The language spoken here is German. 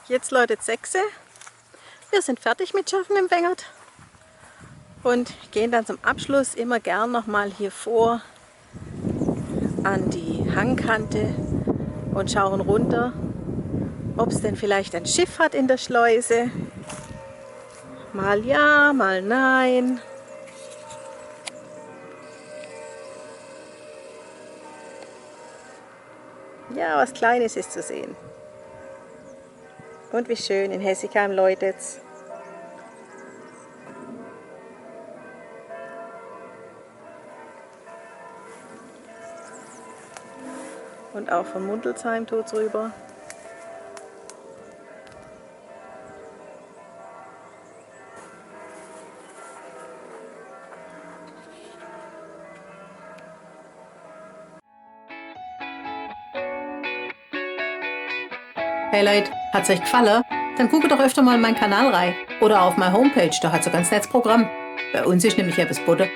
Jetzt läutet 6. Wir sind fertig mit Schaffen im Wengert und gehen dann zum Abschluss immer gern nochmal hier vor an die Hangkante und schauen runter, ob es denn vielleicht ein Schiff hat in der Schleuse. Mal ja, mal nein. Ja, was Kleines ist zu sehen. Und wie schön, in Hessigheim läutet's. Und auch von Mundelsheim tut's rüber. Hey Leute, hat's euch gefallen? Dann guckt doch öfter mal in meinen Kanal rein. Oder auf meine Homepage, da hat's ein ganz nettes Programm. Bei uns ist nämlich etwas Butter.